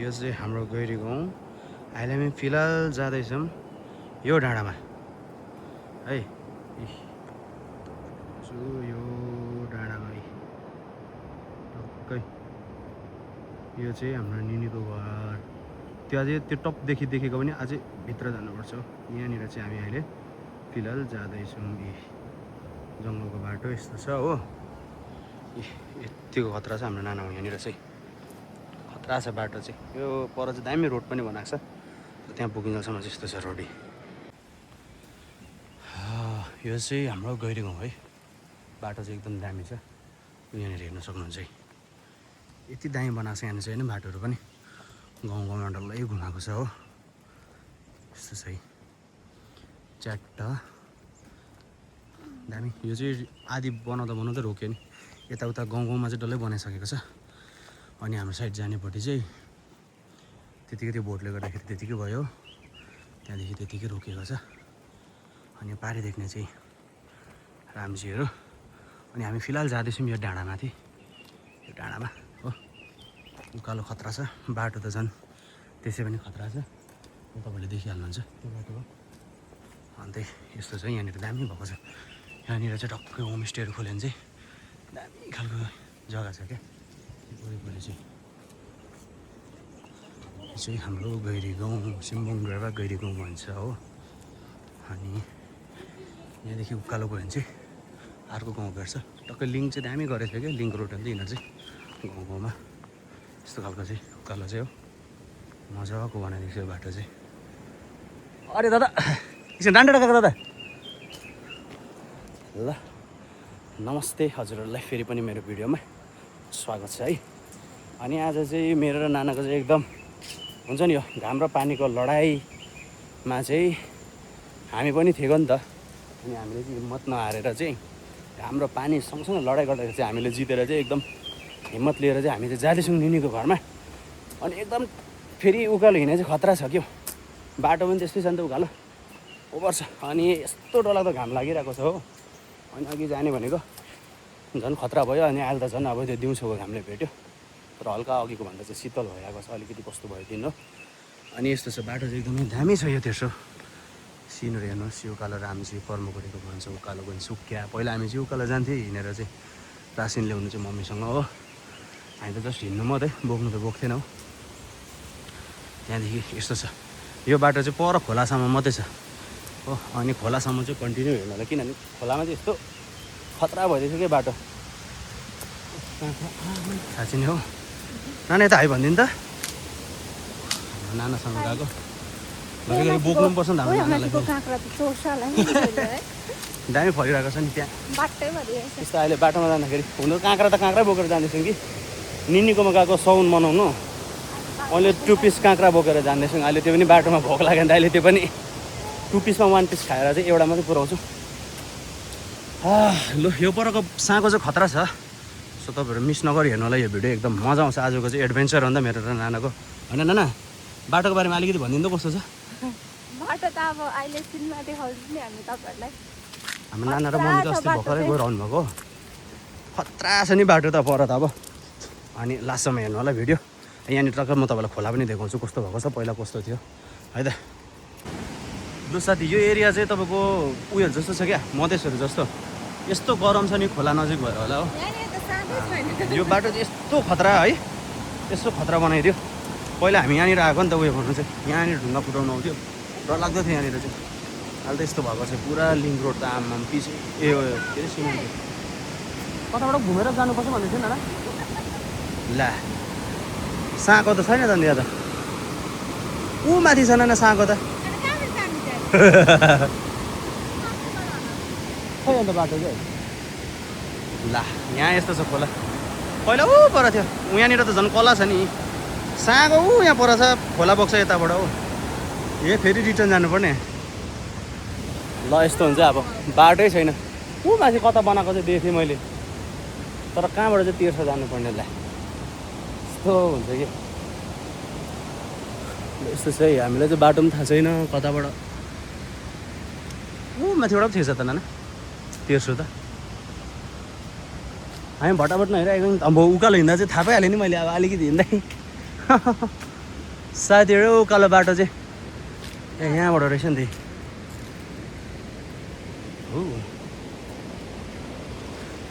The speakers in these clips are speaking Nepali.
यो चाहिँ हाम्रो गैरी गाउँ। अहिले हामी फिलहाल जाँदैछौँ यो डाँडामा है। यो डाँडामा टक्कै यो चाहिँ हाम्रो निनीको घर। त्यो अझै त्यो टपदेखि देखेको पनि अझै भित्र जानुपर्छ। यहाँनिर चाहिँ हामी अहिले फिलहाल जाँदैछौँ। जङ्गलको बाटो यस्तो छ हो। यतिको खतरा छ हाम्रो नाना यहाँनिर चाहिँ। खतरा छ बाटो चाहिँ। यो पर चाहिँ दामी रोड पनि बनाएको छ। त्यहाँ पुगिन्जेलसम्म चाहिँ यस्तो छ रोडी। यो चाहिँ हाम्रो गैरी गाउँ है। बाटो चाहिँ एकदम दामी छ। यहाँनिर हेर्न सक्नुहुन्छ है। यति दामी बनाएको छ यहाँनिर चाहिँ होइन बाटोहरू पनि। गाउँ गाउँमा डल्लै घुमाएको छ हो। यस्तो छ है च्याट्ट दामी। यो चाहिँ आधी बनाउँदा रोक्यो नि। यताउता गाउँ गाउँमा चाहिँ डल्लै बनाइसकेको छ। अनि हाम्रो साइड जानेपट्टि चाहिँ त्यतिकै त्यो बोटले गर्दाखेरि त्यतिकै भयो। त्यहाँदेखि त्यतिकै रोकिएको छ। अनि पारि देख्ने चाहिँ रामजीहरू। अनि हामी फिलहाल जाँदैछौँ यो डाँडामाथि। यो डाँडामा हो उकालो खतरा छ। बाटो त झन् त्यसै पनि खतरा छ। तपाईँले देखिहाल्नुहुन्छ त्यो बाटो हो। अन्त यस्तो छ यहाँनिर दामी भएको छ। यहाँनिर चाहिँ टक्कै होमस्टेहरू खोल्यो भने चाहिँ दामी खालको जग्गा छ क्या वरिपरि चाहिँ। यो चाहिँ हाम्रो गैरी गाउँ सिम्बुङ ड्राइभर गैरी गाउँ भन्छ हो। अनि यहाँदेखि उकालो गयो भने चाहिँ अर्को गाउँ भेट्छ। टक्कै लिङ्क चाहिँ दामी गरेको थियो क्या लिङ्क रोड अन्त यिनीहरू चाहिँ गाउँ गाउँमा यस्तो खालको चाहिँ उकालो चाहिँ हो। मजाको बनाइदिएको छ बाटो चाहिँ। अरे दादा एकछिन डान्डा गएको दादा। ल नमस्ते हजुरहरूलाई फेरि पनि मेरो भिडियोमा स्वागत छ है। अनि आज चाहिँ मेरो र नानाको चाहिँ एकदम हुन्छ नि यो घाम र पानीको लडाइँमा चाहिँ हामी पनि थिएको नि त। अनि हामीले चाहिँ हिम्मत नहारेर चाहिँ घाम र पानी सँगसँगै लडाइँ गर्दाखेरि चाहिँ हामीले जितेर चाहिँ एकदम हिम्मत लिएर चाहिँ हामी चाहिँ जाँदैछौँ निनीको घरमा। अनि एकदम फेरि उकालो हिँड्ने चाहिँ खतरा छ क्या। बाटो पनि त्यस्तै छ नि त उकालो ओभर छ। अनि यस्तो डरलाग्दो घाम लागिरहेको छ हो। अनि अघि जाने भनेको झन् खतरा भयो। अनि अहिले त झन् अब त्यो दिउँसोको घामले भेट्यो। तर हल्का अघिको भन्दा चाहिँ शीतल भइरहेको छ अलिकति कस्तो भयो दिन हो। अनि यस्तो छ बाटो चाहिँ एकदमै दामी छ यो तेर्सो। सिनहरू हेर्नुहोस् यो उकालो रामजी पर्मकोटीको भन्छ उकालो पनि सुक्या। पहिला हामी चाहिँ उकालो जान्थ्यौँ हिँडेर चाहिँ रासिन ल्याउनु चाहिँ मम्मीसँग हो। हामी त जस्ट हिँड्नु मात्रै बोक्नु त बोक्थेनौँ। त्यहाँदेखि यस्तो छ यो बाटो चाहिँ पर खोलासम्म मात्रै छ हो। अनि खोलासम्म चाहिँ कन्टिन्यू हेर्नु होला किनभने खोलामा चाहिँ यस्तो खतरा भइदिएछ क्या बाटो। साँच्ची नै हो नाना यता हाई भनिदिनु त। नानासँग गएको घरिघरि बोक्नु पनि पर्छ नि त हाम्रो नानालाई। दामी फरिरहेको छ नि त्यहाँ यस्तो। अहिले बाटोमा जाँदाखेरि हुनु काँक्रा त काँक्रा बोकेर जाँदैछौँ कि निनीकोमा गएको साउन मनाउनु। अहिले 2 पिस काँक्रा बोकेर जाँदैछौँ। अहिले त्यो पनि बाटोमा भोक लाग्यो भने त अहिले त्यो पनि 2 पिसमा 1 पिस खाएर चाहिँ एउटा मात्रै पुऱ्याउँछु। लु यो परको साँको चाहिँ खतरा छ। सो तपाईँहरू मिस नगरी हेर्नु होला यो भिडियो। एकदम मजा आउँछ आजको चाहिँ एडभेन्चर हो नि त मेरो र नानाको होइन। नाना बाटोको बारेमा अलिकति भनिदिनु त कस्तो छ। बाटो त अब अहिले सिनमा देखाउँछु नि हामी तपाईँहरूलाई। हाम्रो नाना र मम्मी त अस्ति भर्खरै गएर आउनुभएको खतरा छ नि बाटो त पर त अब। अनि लास्टसम्म हेर्नु होला भिडियो। यहाँनिर टक्क म तपाईँलाई खोला पनि देखाउँछु कस्तो भएको छ पहिला कस्तो थियो है त। लु साथी यो एरिया चाहिँ तपाईँको उयो जस्तो छ क्या मधेसहरू जस्तो। यस्तो गरम छ नि खोला नजिक भएर होला हो। यो बाटो चाहिँ यस्तो खतरा है यस्तो खतरा बनाइदियो। पहिला हामी यहाँनिर आएको नि त उयो गर्नु चाहिँ यहाँनिर ढुङ्गा फुटाउनु आउँथ्यो डर लाग्दो थियो यहाँनिर चाहिँ। अहिले त यस्तो भएको छ पुरा लिङ्क रोड त आम पिस ए के अरे सिमेन्ट कताबाट घुमेर जानुपर्छ भन्दै थियो नाना। ला साँको त छैन त यहाँ त ऊ माथि छ नाना साँको त खै अन्त बाटो चाहिँ। ला यहाँ यस्तो छ खोला पहिला ऊ पर थियो यहाँनिर त झन् कला छ नि। साँको ऊ यहाँ पर छ खोला बग्छ यताबाट हो। ए फेरि रिटर्न जानुपर्ने। ल यस्तो हुन्छ अब बाटै छैन। ऊ माथि कता बनाएको चाहिँ देखेँ थिएँ मैले तर कहाँबाट चाहिँ तेर्सो जानुपर्ने। ला यस्तो हुन्छ कि यस्तो छ है। हामीलाई चाहिँ बाटो पनि थाहा छैन कताबाट। ऊ माथिबाट पो थिएछ त नाना तेर्सो त। हामी भटाभट नहेर एकदम अब उकालो हिँड्दा चाहिँ थाहा पाइहालेँ नि मैले अब अलिकति हिँड्दै सायद एउटा उकालो बाटो चाहिँ यहाँबाट रहेछ नि हो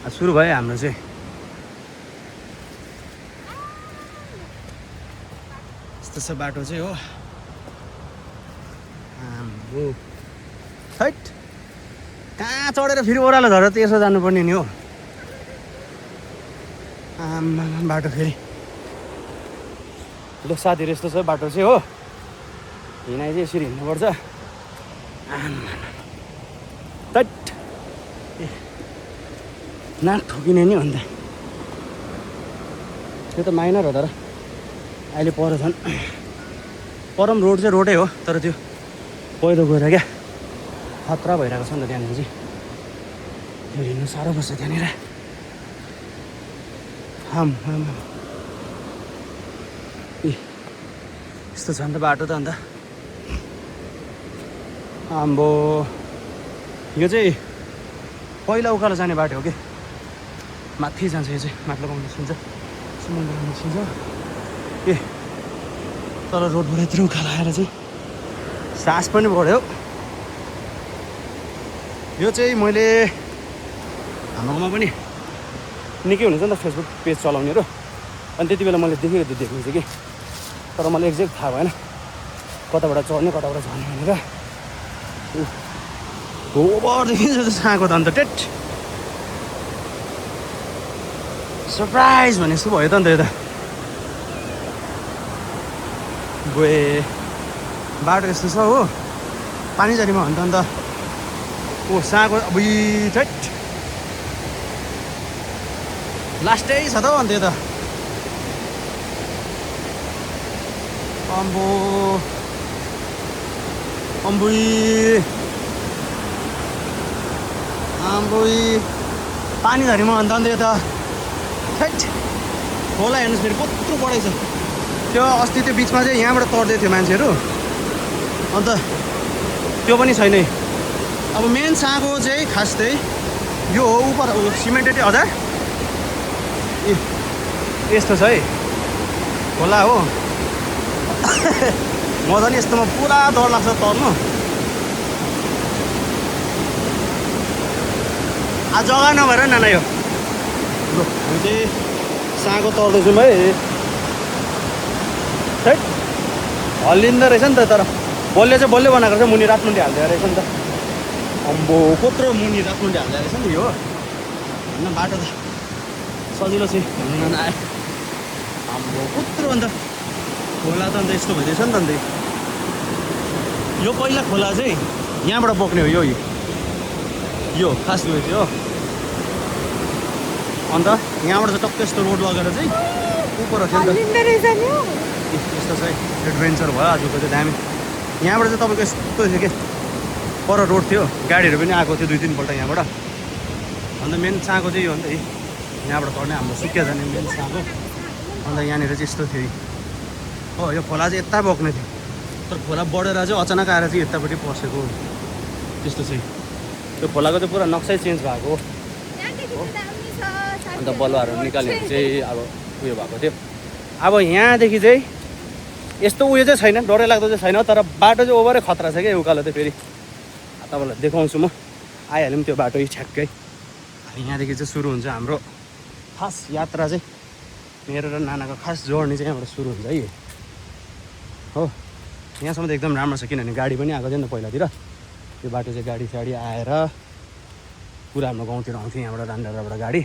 सुरु भयो हाम्रो चाहिँ यस्तो छ बाटो चाहिँ हो आम्बो हैट कहाँ चढेर फेरि ओह्रालो झरेर त यसो जानुपर्ने नि हो आम्मा बाटो फेरि ल साथीहरू यस्तो छ बाटो चाहिँ हो हिँडाइ चाहिँ यसरी हिँड्नुपर्छ हैट नाक ठोकिने नि अन्त त्यो त माइनर हो तर अहिले पर झन् परम रोड चाहिँ रोडै हो तर त्यो पहिरो गएर क्या खतरा भइरहेको छ नि त त्यहाँनिर चाहिँ त्यो हिँड्नु साह्रो पर्छ त्यहाँनिर यस्तो छ नि त बाटो त अन्त आम्बो यो चाहिँ पहिला उकालो जाने बाटो हो कि माथि जान्छ यो चाहिँ माथिल्लो गाउँ निस्किन्छ समुद्र निस्किन्छ ए तर रोडबाट यत्रो उकालो आएर चाहिँ सास पनि बढ्यो यो चाहिँ मैले हाम्रो गाउँमा पनि निकै हुनुहुन्छ नि त फेसबुक पेज चलाउनेहरू अनि त्यति बेला मैले देखेको त्यो देख्नु चाहिँ कि तर मलाई एक्ज्याक्ट थाहा भएन कताबाट चढ्ने कताबाट झर्ने भनेर ओभरदेखि साँको त अन्त टेट सरप्राइज भने जस्तो भयो त अन्त यो त गए बाटो यस्तो छ हो पानी झरीमा हो नि त अन्त ओ साँको अब ठेट लास्टै छ त हौ अन्त यो त अम्बो अम्बुई अम्बुई पानी झरीमा हो नि त अन्त यो त ठेट खोला हेर्नुहोस् फेरि कत्रो बढेछ त्यो अस्ति त्यो बिचमा चाहिँ यहाँबाट तर्दै थियो मान्छेहरू अन्त त्यो पनि छैन अब मेन साँको चाहिँ खास चाहिँ यो हो उपर सिमेन्टेड हजुर ए यस्तो छ है खोला हो म त नि यस्तोमा पुरा डर लाग्छ तर्नु जग्गा नभएर नाना यो लु हामी चाहिँ साँको तर्दैछौँ है है हल्लिँदो रहेछ नि त तर बलले चाहिँ बलले बनाएको रहेछ मुनि रातमुन्डी हाल्दो रहेछ नि त अम्बो कत्रो मुनि रातमुन्डी हाल्दो रहेछ नि यो होइन बाटो त सजिलो चाहिँ हिँड्न आयो अम्बो कत्रो अन्त खोला त अन्त यस्तो भइदिएछ नि त अन्त यो पहिला खोला चाहिँ यहाँबाट बोक्ने हो यो खास यो थियो अन्त यहाँबाट चाहिँ टक्क यस्तो रोड लगेर चाहिँ उपर थियो नि त यस्तो चाहिँ एडभेन्चर भयो आजको चाहिँ दामी यहाँबाट चाहिँ तपाईँको यस्तो थियो कि पर रोड थियो गाडीहरू पनि आएको थियो 2-3 पल्ट यहाँबाट अन्त मेन साँको चाहिँ यो हो नि त यहाँबाट चढ्ने हाम्रो सुकिया जाने मेन साँको अन्त यहाँनिर चाहिँ यस्तो थियो हो यो खोला चाहिँ यता बोक्ने थियो तर खोला बढेर चाहिँ अचानक आएर चाहिँ यतापट्टि पसेको त्यस्तो चाहिँ त्यो खोलाको चाहिँ पुरा नक्सै चेन्ज भएको हो अन्त बलुवाहरू निकाल्ने चाहिँ अब उयो भएको थियो अब यहाँदेखि चाहिँ यस्तो उयो चाहिँ छैन डरै लाग्दो चाहिँ छैन तर बाटो चाहिँ ओभरै खतरा छ क्या उकालो चाहिँ फेरि तपाईँलाई देखाउँछु म आइहाल्यौँ त्यो बाटो ठ्याक्कै यहाँदेखि चाहिँ सुरु हुन्छ हाम्रो खास यात्रा चाहिँ मेरो र नानाको खास जर्नी चाहिँ यहाँबाट सुरु हुन्छ है हो यहाँसम्म त एकदम राम्रो छ किनभने गाडी पनि आएको थियो नि त पहिलातिर त्यो बाटो चाहिँ गाडी साडी आएर पुरा हाम्रो गाउँतिर आउँथ्यो यहाँबाट रामडाँडाबाट गाडी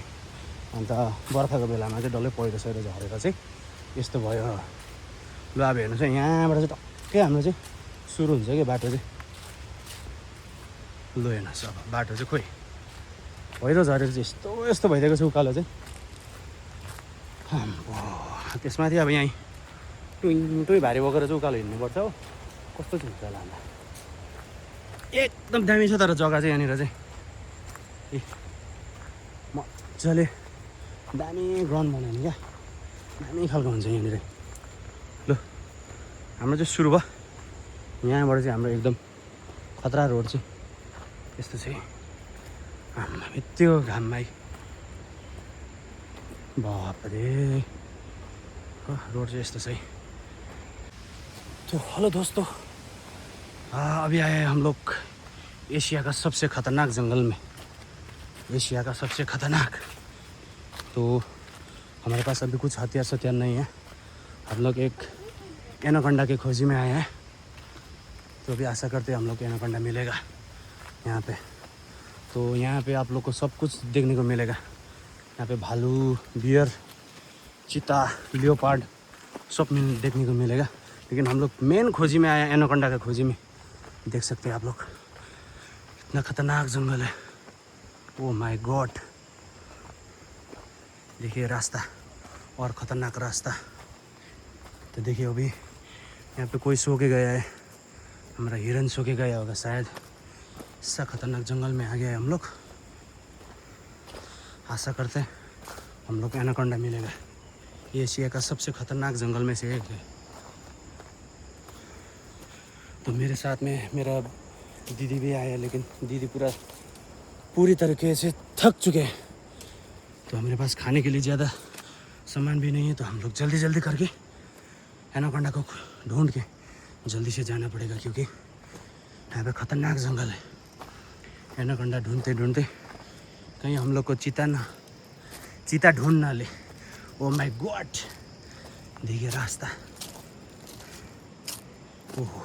अन्त बर्खाको बेलामा चाहिँ डल्लै पहिरो सहिरो झरेर चाहिँ यस्तो भयो लु अब हेर्नुहोस् है यहाँबाट चाहिँ टक्कै हाम्रो चाहिँ सुरु हुन्छ कि बाटो चाहिँ लु हेर्नुहोस् अब बाटो चाहिँ खोइ पहिरो झरेर चाहिँ यस्तो भइदिएको छ उकालो चाहिँ त्यसमाथि अब यहीँ टुइ भारी बोकेर चाहिँ उकालो हिँड्नुपर्छ हो कस्तो चाहिँ हुन्छ होला एकदम दामी छ तर जग्गा चाहिँ यहाँनिर चाहिँ ए मजाले दामी ग्राउन्ड बनायो नि क्या दामी खालको हुन्छ यहाँनिर ल हाम्रो चाहिँ सुरु भयो यहाँबाट चाहिँ हाम्रो एकदम खतरा रोड चाहिँ यस्तो चाहिँ आम्मा यत्तिको घाममा बापरे रोड चाहिँ यस्तो छ है तो हेलो दोस्तों, अभी आए हम लोग एशिया का सबसे ख़तरनाक जंगल में। एशिया का सबसे ख़तरनाक। तो हमारे पास अभी कुछ हथियार नहीं है। हम लोग एक एनाकोंडा के खोजी में आए हैं। तो अभी आशा करते हैं हम लोग को एनाकोंडा मिलेगा यहाँ पे। तो यहाँ पे आप लोग को सब कुछ देखने को मिलेगा। यहाँ पे भालू, बियर, चीता, लियोपार्ड सब देखने को मिलेगा। लेकिन हम लोग मेन खोजी में आए हैं, एनाकोंडा का खोजी में। देख सकते हैं आप लोग, इतना ख़तरनाक जंगल है। ओ माय गॉड, देखिए रास्ता, और ख़तरनाक रास्ता। तो देखिए अभी यहाँ पे कोई सो के गया है। हमारा हिरन सो के गया होगा शायद। ऐसा ख़तरनाक जंगल में आ गया है हम लोग। आशा करते हैं हम लोग को एनाकोंडा मिलेगा। ये एशिया का सबसे ख़तरनाक जंगल में से एक है। तो मेरे साथ में मेरा दीदी भी आया, लेकिन दीदी पूरी तरीके से थक चुके हैं। तो हमारे पास खाने के लिए ज़्यादा सामान भी नहीं है। तो हम लोग जल्दी करके एनाकोंडा को ढूंढ के जल्दी से जाना पड़ेगा, क्योंकि यहाँ पे ख़तरनाक जंगल है। एनाकोंडा ढूंढते कहीं हम लोग को चीता ढूंढ ना ले। ओ माय गॉड, देखिए रास्ता। ओह,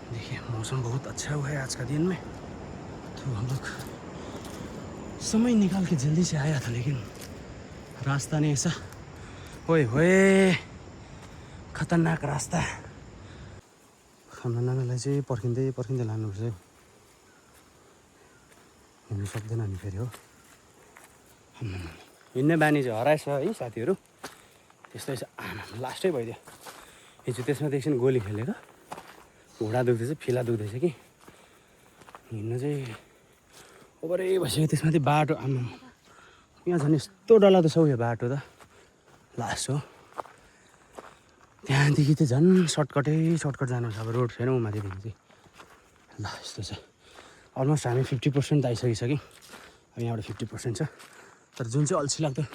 देखिए मौसम बहुत अच्छा हुआ है आज का दिन में। तो हम लोग समय निकाल के जल्दी से आया था, लेकिन रास्ता नहीं ऐसा। ओए खतरनाक रास्ता। खाना नानालाई चाहिँ पर्खिँदै लानुपर्छ। हिँड्नु सक्दैन नि फेरि। हो हिँड्ने बानी चाहिँ हराएछ है साथीहरू। त्यस्तै छ। लास्टै भइदियो हिजो। त्यसमा एकछिन गोली खेलेर घुँडा दुख्दैछ, फिला दुख्दैछ कि हिँड्नु चाहिँ ओभरै भइसक्यो। त्यसमाथि बाटो यहाँ झन् यस्तो डरलाग्दो छ यो बाटो त। लास्ट हो त्यहाँदेखि चाहिँ झन् सर्टकट जानुपर्छ। अब रोड छैन माथिदेखि चाहिँ। ल यस्तो छ। अलमोस्ट हामी 50% आइसकिसक्यौँ। अब यहाँबाट 50% छ। तर जुन चाहिँ अल्छी लाग्दो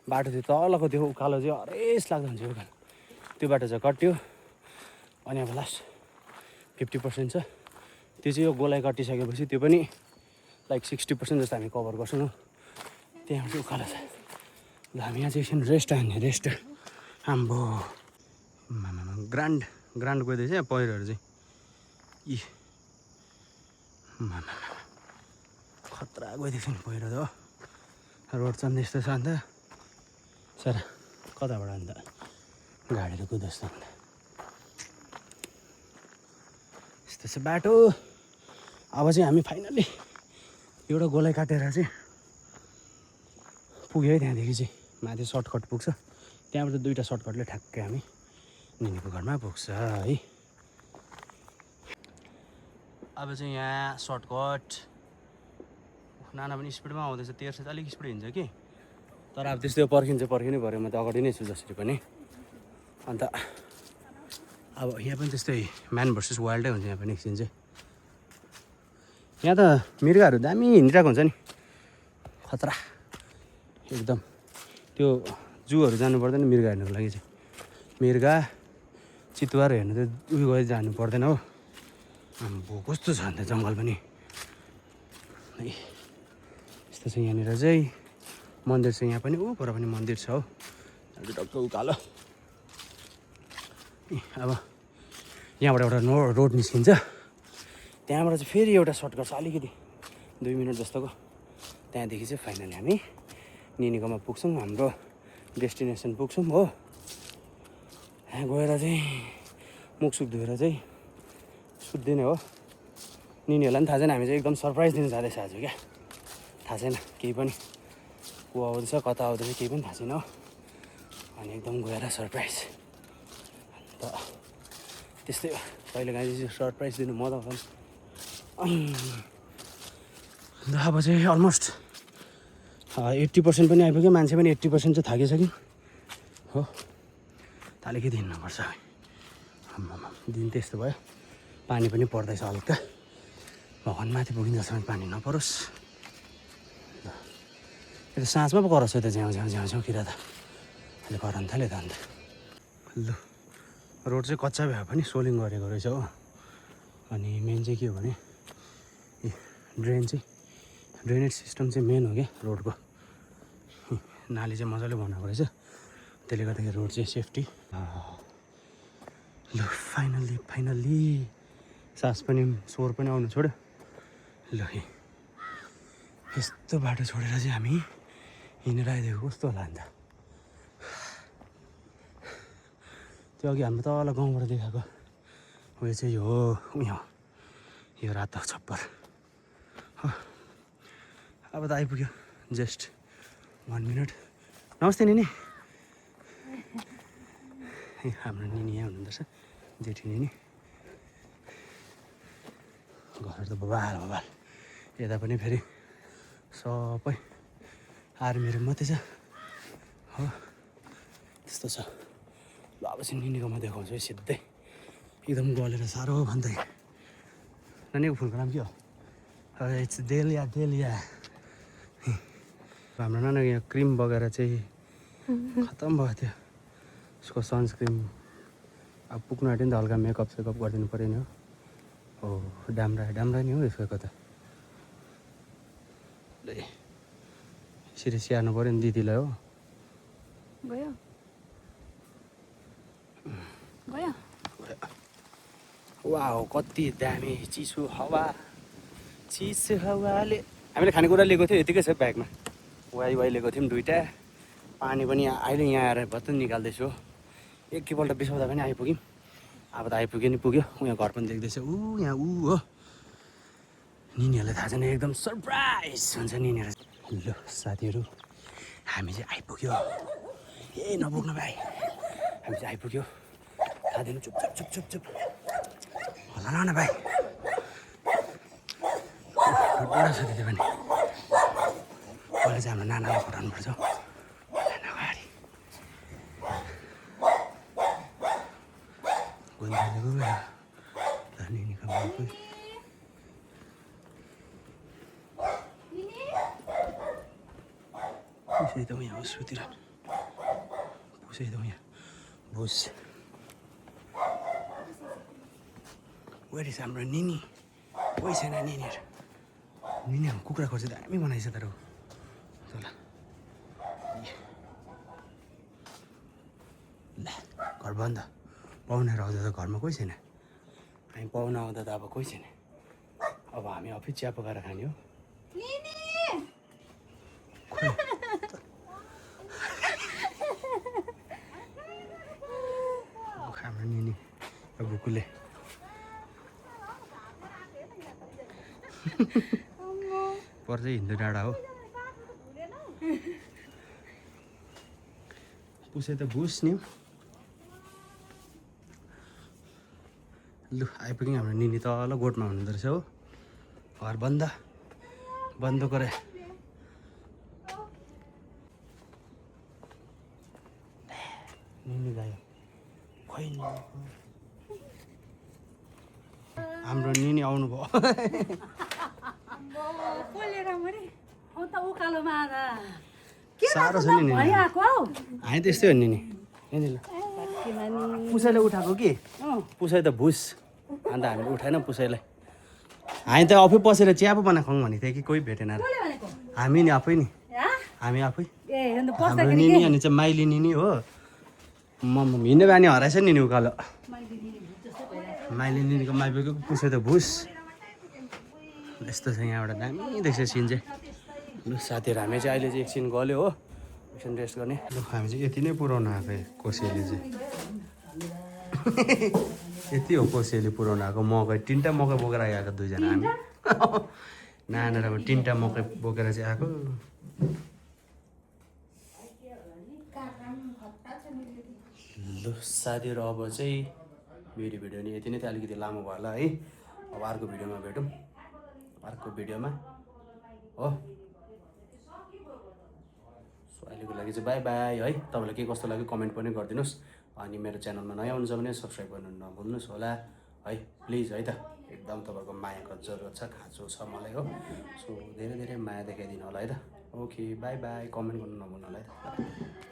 बाटो थियो तलको, त्यो उकालो चाहिँ हरेस लाग्दो हुन्छ। उकालो त्यो बाटो चाहिँ कट्यो। अनि अब लास्ट 50% छ। त्यो चाहिँ यो गोलाइ कटिसकेपछि त्यो पनि लाइक 60% जस्तो हामी कभर गर्छौँ। हो त्यहाँ चाहिँ उकालो छ। ल हामी यहाँ चाहिँ एकछिन रेस्ट आम्बो ग्रान्ड गइदिएछ यहाँ पहिरोहरू चाहिँ। यी खतरा गइदिएछ नि पहिरो त। हो रोड चाहिँ यस्तो छ। अन्त सर कताबाट अन्त गाडीहरू कुद्छ अन्त यस्तो छ बाटो। अब चाहिँ हामी फाइनल्ली एउटा गोलाइ काटेर चाहिँ पुग्यो है। त्यहाँदेखि चाहिँ माथि सर्टकट पुग्छ। त्यहाँबाट 2टा सर्टकटले ठ्याक्कै हामी निनीको घरमा पुग्छ है। अब चाहिँ यहाँ सर्टकट। नाना पनि स्पिडमा आउँदैछ। 1300 चाहिँ अलिक स्पिड हिँड्छ कि। तर अब त्यस्तै पर्खिनै पऱ्यो। म त अगाडि नै छु जसरी पनि। अन्त अब यहाँ पनि त्यस्तै म्यान भर्सेस वाइल्डै हुन्छ। यहाँ पनि एकछिन चाहिँ यहाँ त मृगहरू दामी हिँडिरहेको हुन्छ नि। खतरा एकदम। त्यो जूहरू जानु पर्दैन मृग हेर्नुको लागि चाहिँ। मृगा चितुवाहरू हेर्नु त उयो गएर जानु पर्दैन। हो आम्बो कस्तो छ अन्त जङ्गल पनि। यस्तो छ यहाँनिर चाहिँ मन्दिर छ। यहाँ पनि पर पनि मन्दिर छ। हो टक्क उकालो। अब यहाँबाट एउटा रोड निस्किन्छ। त्यहाँबाट चाहिँ फेरि एउटा सर्टकट छ अलिकति 2 मिनट जस्तोको। त्यहाँदेखि चाहिँ फाइनली हामी निनीकोमा पुग्छौँ। हाम्रो डेस्टिनेसन पुग्छौँ। हो यहाँ गएर चाहिँ मुखसुख धोएर चाहिँ सुत्दिने हो। निनीहरूलाई पनि थाहा छैन हामी चाहिँ एकदम सरप्राइज दिनु जाँदैछ आज क्या। थाहा छैन केही पनि, को आउँदैछ कता आउँदैछ केही पनि थाहा छैन। हो अनि एकदम गएर सरप्राइज। अन्त त्यस्तै हो कहिलेकाहीँ चाहिँ सरप्राइज दिनु मजा आउँछ। अन्त अब चाहिँ अलमोस्ट 80% पनि आइपुग्यो। मान्छे पनि 80% चाहिँ थाकिसक्यो। हो त अलिकति हिँड्नुपर्छ। दिन त्यस्तो भयो। पानी पनि पर्दैछ हल्का। भगवान् माथि पुगिन्जेलसम्म पानी नपरोस्। यो त साँझमा पो कराउँछ त झ्याउ झ्याउ झ्याउ झ्याउ किरा त अहिले कराउनु थाल्यो त अन्त लु रोड चाहिँ कच्चा भए पनि सोलिङ गरेको रहेछ हो अनि मेन चाहिँ के हो भने ड्रेनेज सिस्टम चाहिँ मेन हो क्या रोडको नाली चाहिँ मजाले बनाएको रहेछ त्यसले गर्दाखेरि रोड चाहिँ सेफ्टी लु फाइनल्ली सास पनि स्वर पनि आउनु छोड्यो ल यस्तो बाटो छोडेर चाहिँ हामी हिँडेर आइदिएको कस्तो होला अन्त त्यो अघि हाम्रो तल गाउँबाट देखाएको उयो चाहिँ यो यो रातो छप्पर अब त आइपुग्यो जस्ट 1 मिनट नमस्ते निनी हाम्रो निनी यहाँ हुनुहुँदो रहेछ जेठी निनी घर त बबाल यता पनि फेरि सबै आर्मीहरू मात्रै छ हो त्यस्तो छ ल अब चाहिँ निनीकोमा देखाउँछु है सिधै एकदम गलेर साह्रो भन्दै नानीको फुलको नाम के हो इट्स डेलिया हाम्रो नानीको यहाँ क्रिम बगेर चाहिँ खतम भयो थियो उसको सनस्क्रिन अब पुग्नु आँट्यो नि त हल्का मेकअप सेकअप गरिदिनु पऱ्यो नि हो डाम्रा नि हो यसको त यसरी स्याहार्नु पऱ्यो नि दिदीलाई हो गयो वाउ कति दामी चिसो हावाले हामीले खानेकुरा लिएको थियो यतिकै छ ब्यागमा वाइ लिएको थियौँ 2टा पानी पनि अहिले यहाँ आएर भत्तै निकाल्दैछु एकैपल्ट बिसाउँदा पनि आइपुग्यौँ अब त आइपुग्यो नि पुग्यो यहाँ घर पनि देख्दैछ यहाँ हो निनीहरूलाई थाहा छैन एकदम सरप्राइज हुन्छ निनीहरू ल साथीहरू हामी चाहिँ आइपुग्यो नपुग्नु भाइ हामी चाहिँ आइपुग्यो थाहा दिनु चुप होला न भाइ बडा छ त्यति पनि अहिले चाहिँ हाम्रो नानालाई पठाउनुपर्छ नाना गाडी गोन्दाले गयो निनीको मान्छे पुसै त यहाँ होस् सुतिर पुसै त यहाँ भुस वेयर इज हाम्रो निनी कोही छैन निनीहरू निनीहरू कुखुरा खोर्छ दामी बनाइछ तर ल घर बन्द पाहुनाहरू आउँदा त घरमा कोही छैन हामी पाहुना आउँदा त अब कोही छैन अब हामी अफिस चिया पकाएर खाने हो हाम्रो निनी बुकुले पर्छ हिन्दू डाँडा हो पुसै त भुस नि लु आइपुग्यौँ हाम्रो निनी तल गोठमा हुनुहुँदो रहेछ हो घर बन्द गरे निनी गयो खोइ हाम्रो निनी आउनुभयो साह्रो छ नि हामी त्यस्तै हो नि पुसाइले उठाएको कि पुसाइ त भुस अन्त हामीले उठाएन पुसाइलाई हामी त आफै पसेर चिया पो बनाएको भनेको थियो कि कोही भेटेन हामी नि आफै हामी आफै हाम्रो निनी अनि चाहिँ माइली निनी हो हिँड्ने बानी हराएछ नि उकालो माइली निनीको माइपुगेको पुसाइ त भुस यस्तो छ यहाँबाट दामी देख्छ सिन चाहिँ लु साथीहरू हामी चाहिँ अहिले चाहिँ एकछिन गल्यो हो एकछिन रेस्ट गर्ने लु हामी चाहिँ यति नै पुऱ्याउनु आएको कोसेली चाहिँ यति हो कोसेली पुऱ्याउनु आएको मकै 3टा मकै बोकेर आएको 2जना हामी नाना अब 3टा मकै बोकेर चाहिँ आएको लु साथीहरू अब चाहिँ मेरो भिडियो नि यति नै थियो अलिकति लामो भयो होला है अब अर्को भिडियोमा भेटौँ अर्को भिडियोमा हो सो अहिलेको लागि चाहिँ बाई बाई है तपाईँलाई के कस्तो लाग्यो कमेन्ट पनि गरिदिनुहोस् अनि मेरो च्यानलमा नयाँ हुनुहुन्छ भने सब्सक्राइब गर्नु नभुल्नुहोस् होला है प्लिज है त एकदम तपाईँको मायाको जरुरत छ, खाँचो छ मलाई हो। सो धेरै धेरै माया देखाइदिनु होला है त। ओके बाई बाई, कमेन्ट गर्नु नभुल्नु होला है त।